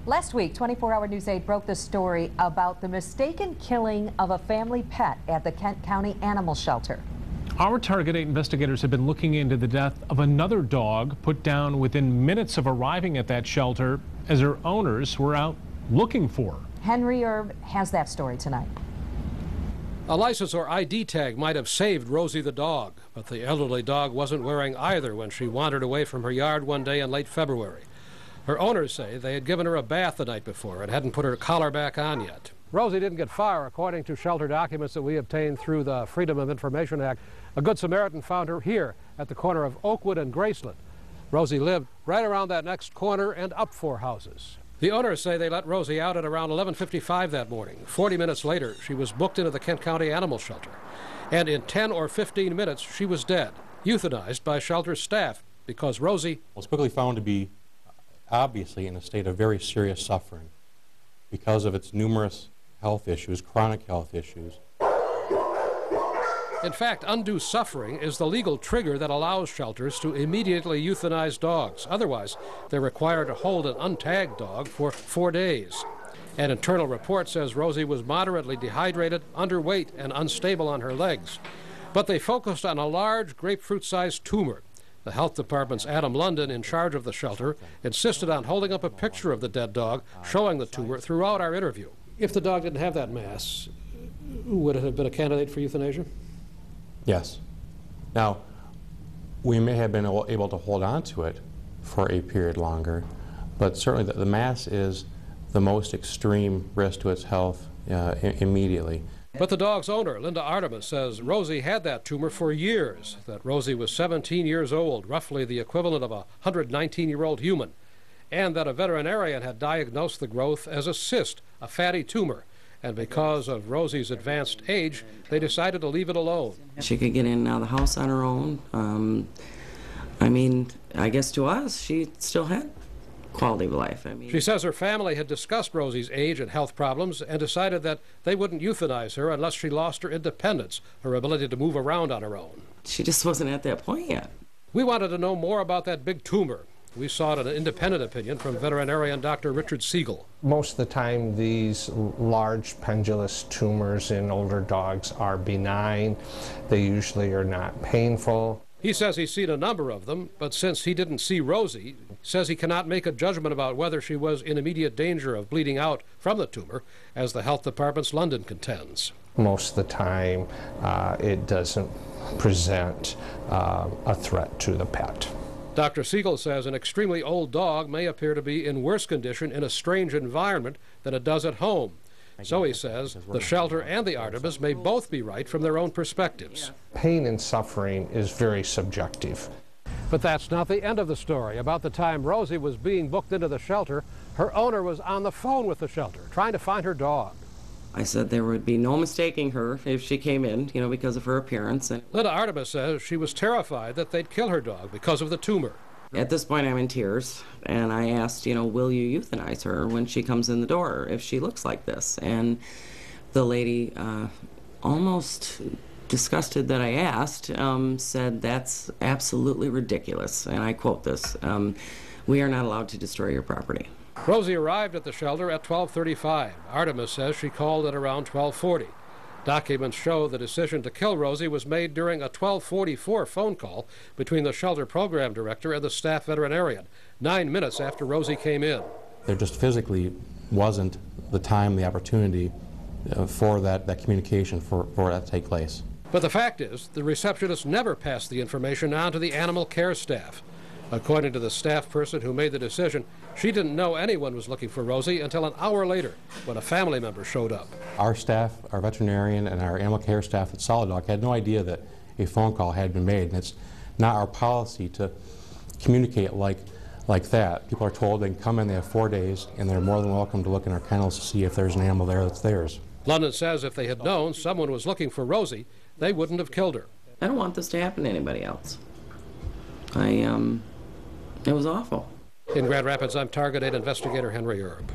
Last week, 24-Hour News 8 broke the story about the mistaken killing of a family pet at the Kent County Animal Shelter. Our Target 8 investigators have been looking into the death of another dog put down within minutes of arriving at that shelter as her owners were out looking for her. Henry Erb has that story tonight. A license or ID tag might have saved Rosie the dog, but the elderly dog wasn't wearing either when she wandered away from her yard one day in late February. Her owners say they had given her a bath the night before and hadn't put her collar back on yet. Rosie didn't get far, according to shelter documents that we obtained through the Freedom of Information Act. A Good Samaritan found her here at the corner of Oakwood and Graceland. Rosie lived right around that next corner and up 4 houses. The owners say they let Rosie out at around 11:55 that morning. 40 minutes later, she was booked into the Kent County Animal Shelter. And in 10 or 15 minutes, she was dead, euthanized by shelter staff because Rosie was quickly found to be obviously in a state of very serious suffering because of its numerous health issues, chronic health issues. In fact, undue suffering is the legal trigger that allows shelters to immediately euthanize dogs. Otherwise, they're required to hold an untagged dog for 4 days. An internal report says Rosie was moderately dehydrated, underweight, and unstable on her legs. But they focused on a large grapefruit-sized tumor. The health department's Adam London, in charge of the shelter, insisted on holding up a picture of the dead dog, showing the tumor throughout our interview. If the dog didn't have that mass, would it have been a candidate for euthanasia? Yes. Now, we may have been able to hold on to it for a period longer, but certainly the mass is the most extreme risk to its health immedially. But the dog's owner, Linda Aardema, says Rosie had that tumor for years, that Rosie was 17 years old, roughly the equivalent of a 119-year-old human, and that a veterinarian had diagnosed the growth as a cyst, a fatty tumor. And because of Rosie's advanced age, they decided to leave it alone. She could get in and out of the house on her own. I mean, I guess to us, she still had quality of life. She says her family had discussed Rosie's age and health problems and decided that they wouldn't euthanize her unless she lost her independence, her ability to move around on her own. She just wasn't at that point yet. We wanted to know more about that big tumor. We sought an independent opinion from veterinarian Dr. Richard Siegel. Most of the time, these large pendulous tumors in older dogs are benign. They usually are not painful. He says he's seen a number of them, but since he didn't see Rosie, says he cannot make a judgment about whether she was in immediate danger of bleeding out from the tumor, as the health department's London contends. Most of the time, it doesn't present a threat to the pet. Dr. Siegel says an extremely old dog may appear to be in worse condition in a strange environment than it does at home. So he says the shelter and the Aardemas may both be right from their own perspectives. Pain and suffering is very subjective. But that's not the end of the story. About the time Rosie was being booked into the shelter, her owner was on the phone with the shelter, trying to find her dog. I said there would be no mistaking her if she came in, you know, because of her appearance. And Linda Aardema says she was terrified that they'd kill her dog because of the tumor. At this point, I'm in tears, and I asked, you know, will you euthanize her when she comes in the door if she looks like this? And the lady, almost disgusted that I asked, said, that's absolutely ridiculous. And I quote this, we are not allowed to destroy your property. Rosie arrived at the shelter at 12:35. Aardema says she called at around 12:40. Documents show the decision to kill Rosie was made during a 12:44 phone call between the shelter program director and the staff veterinarian, 9 minutes after Rosie came in. There just physically wasn't the time, the opportunity for that communication for that to take place. But the fact is, the receptionist never passed the information on to the animal care staff. According to the staff person who made the decision, she didn't know anyone was looking for Rosie until an hour later when a family member showed up. Our staff, our veterinarian and our animal care staff at Solid Dog had no idea that a phone call had been made, and it's not our policy to communicate like that. People are told they can come in, they have 4 days, and they're more than welcome to look in our kennels to see if there's an animal there that's theirs. London says if they had known someone was looking for Rosie, they wouldn't have killed her. I don't want this to happen to anybody else. It was awful. In Grand Rapids, I'm Target 8 investigator Henry Erb.